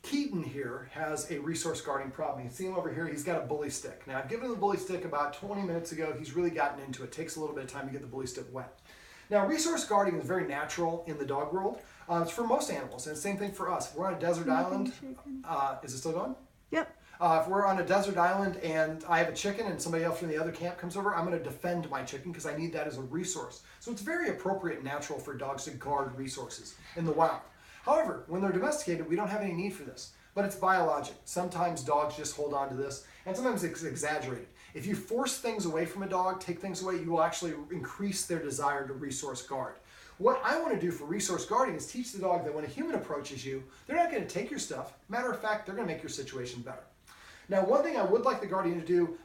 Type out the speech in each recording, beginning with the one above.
Keaton here has a resource guarding problem. You can see him over here, he's got a bully stick. Now I've given him the bully stick about 20 minutes ago. He's really gotten into it. It takes a little bit of time to get the bully stick wet. Now resource guarding is very natural in the dog world. It's for most animals, and the same thing for us. If we're on a desert island, is it still going? Yep. If we're on a desert island and I have a chicken and somebody else from the other camp comes over, I'm going to defend my chicken because I need that as a resource. So it's very appropriate and natural for dogs to guard resources in the wild. However, when they're domesticated, we don't have any need for this. But it's biologic. Sometimes dogs just hold on to this, and sometimes it's exaggerated. If you force things away from a dog, take things away, you will actually increase their desire to resource guard. What I want to do for resource guarding is teach the dog that when a human approaches you, they're not going to take your stuff. Matter of fact, they're going to make your situation better. Now, one thing I would like the guardian to do,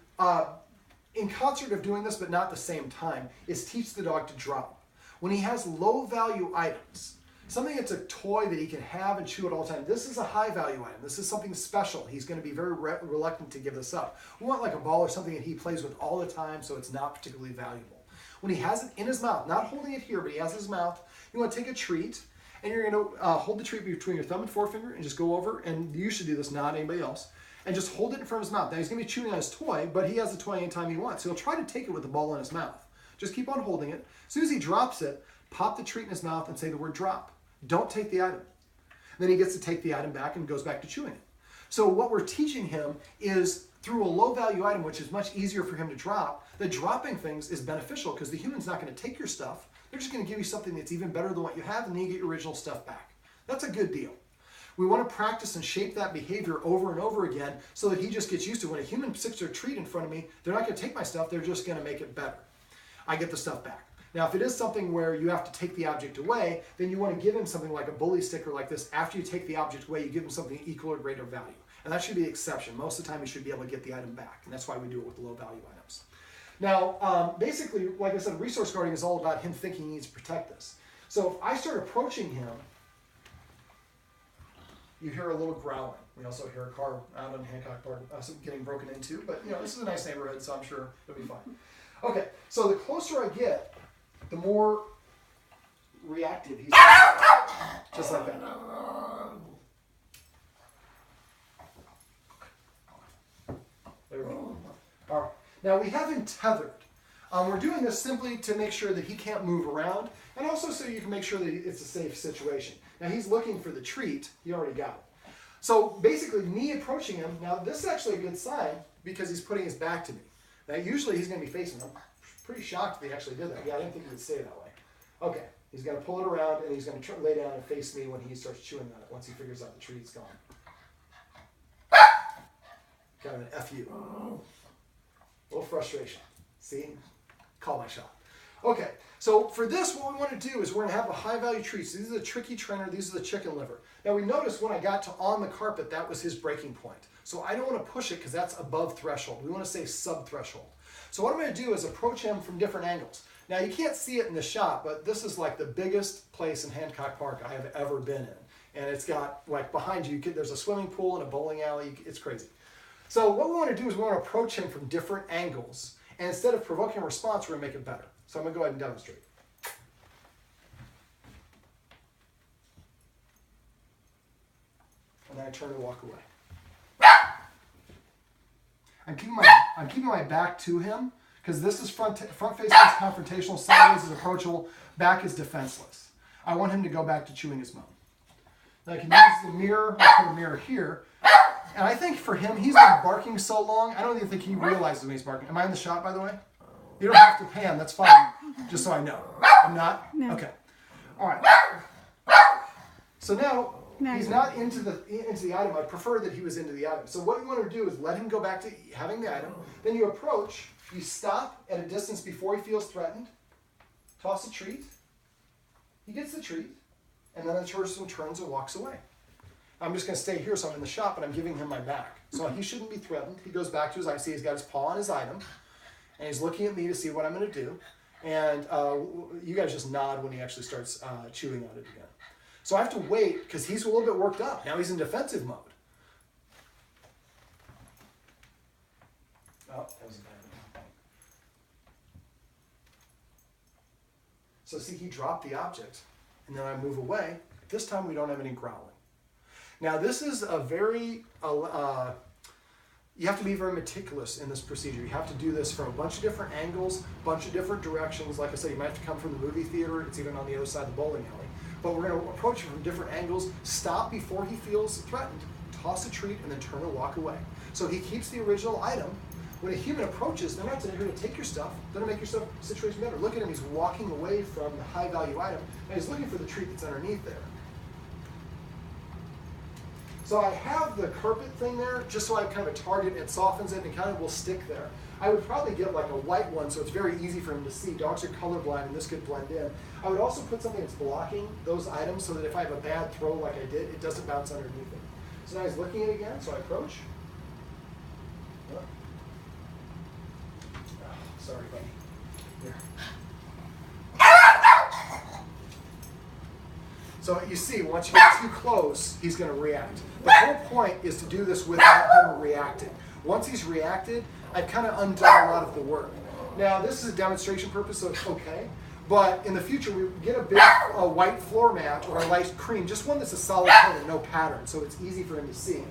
in concert of doing this, but not at the same time, is teach the dog to drop. When he has low-value items, something that's a toy that he can have and chew at all the time. This is a high-value item. This is something special. He's going to be very reluctant to give this up. We want like a ball or something that he plays with all the time, so it's not particularly valuable. When he has it in his mouth, not holding it here, but he has it in his mouth, you want to take a treat, and you're going to hold the treat between your thumb and forefinger and just go over, and you should do this, not anybody else, and just hold it in front of his mouth. Now he's going to be chewing on his toy, but he has the toy anytime he wants. So he'll try to take it with the ball in his mouth. Just keep on holding it. As soon as he drops it, pop the treat in his mouth and say the word drop. Don't take the item. Then he gets to take the item back and goes back to chewing it. So what we're teaching him is through a low value item, which is much easier for him to drop, that dropping things is beneficial because the human's not going to take your stuff. They're just going to give you something that's even better than what you have, and then you get your original stuff back. That's a good deal. We want to practice and shape that behavior over and over again so that he just gets used to when a human sticks their treat in front of me, they're not going to take my stuff, they're just going to make it better. I get the stuff back. Now, if it is something where you have to take the object away, then you want to give him something like a bully sticker like this. After you take the object away, you give him something equal or greater value. And that should be the exception. Most of the time, you should be able to get the item back. And that's why we do it with the low value items. Now, basically, like I said, resource guarding is all about him thinking he needs to protect this. So if I start approaching him, you hear a little growling. We also hear a car out on Hancock Park getting broken into. But, you know, this is a nice neighborhood, so I'm sure it'll be fine. Okay, so the closer I get, the more reactive he's just like that. There we go. All right. Now we have him tethered. We're doing this simply to make sure that he can't move around, and also so you can make sure that it's a safe situation. Now he's looking for the treat. He already got it. So basically, me approaching him, now this is actually a good sign because he's putting his back to me. Now usually he's going to be facing him. Pretty shocked that he actually did that. Yeah, I didn't think he would stay that way. Okay, he's going to pull it around and he's going to lay down and face me when he starts chewing on it, once he figures out the treat's gone. Kind of an FU. A little frustration. See? Call my shot. Okay, so for this, what we want to do is we're going to have a high-value treat. So these are the tricky trainer. These are the chicken liver. Now we noticed when I got to on the carpet, that was his breaking point. So I don't want to push it because that's above threshold. We want to say sub-threshold. So what I'm going to do is approach him from different angles. Now you can't see it in the shot, but this is like the biggest place in Hancock Park I have ever been in. And it's got, like behind you, there's a swimming pool and a bowling alley. It's crazy. So what we want to do is we want to approach him from different angles. And instead of provoking a response, we're going to make it better. So I'm going to go ahead and demonstrate. And then I turn to walk away. I'm keeping my back to him because this is front facing is confrontational, sideways is approachable, back is defenseless. I want him to go back to chewing his bone. Now I can use the mirror, I'll put a mirror here. And I think for him, he's been barking so long, I don't even think he realizes when he's barking. Am I in the shot, by the way? You don't have to pan, that's fine. Just so I know. I'm not? No. Okay. All right. So now, he's not into the item. I prefer that he was into the item. So what you want to do is let him go back to having the item. Then you approach. You stop at a distance before he feels threatened. Toss a treat. He gets the treat. And then the person turns and walks away. I'm just going to stay here, so I'm in the shop, but I'm giving him my back. So he shouldn't be threatened. He goes back to his item. See, he's got his paw on his item. And he's looking at me to see what I'm going to do. And you guys just nod when he actually starts chewing on it again. So I have to wait because he's a little bit worked up. Now he's in defensive mode. Oh, that was a bad one. So see, he dropped the object. And then I move away. This time we don't have any growling. Now this is a very, you have to be very meticulous in this procedure. You have to do this from a bunch of different angles, a bunch of different directions. Like I said, you might have to come from the movie theater. It's even on the other side of the bowling alley. But we're going to approach it from different angles, stop before he feels threatened, toss a treat, and then turn and walk away. So he keeps the original item. When a human approaches, they're not here to take your stuff. They're going to make your situation better. Look at him. He's walking away from the high-value item, and he's looking for the treat that's underneath there. So I have the carpet thing there just so I have kind of a target, and it softens it and kind of will stick there. I would probably get like a white one so it's very easy for him to see. Dogs are colorblind and this could blend in. I would also put something that's blocking those items so that if I have a bad throw like I did, it doesn't bounce underneath it. So now he's looking at it again, so I approach. Oh, sorry, buddy. Here. So you see, once you get too close, he's going to react. The whole point is to do this without him reacting. Once he's reacted, I've kind of undone a lot of the work. Now, this is a demonstration purpose, so it's okay. But in the future, we get a white floor mat or a light cream, just one that's a solid tone and no pattern, so it's easy for him to see. And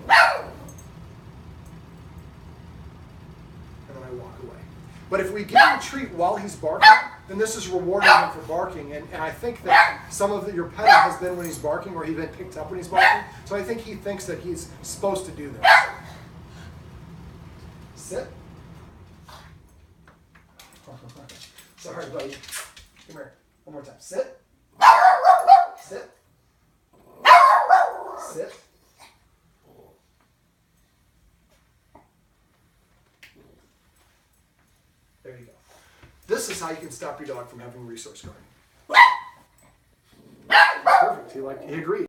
then I walk away. But if we give him a treat while he's barking, then this is rewarding him for barking. And I think that some of your petting has been when he's barking, or he's been picked up when he's barking. So I think he thinks that he's supposed to do this. Sit. Sorry, buddy. Come here. One more time. Sit. Sit. Sit. There you go. This is how you can stop your dog from having resource guarding. Perfect. He agreed.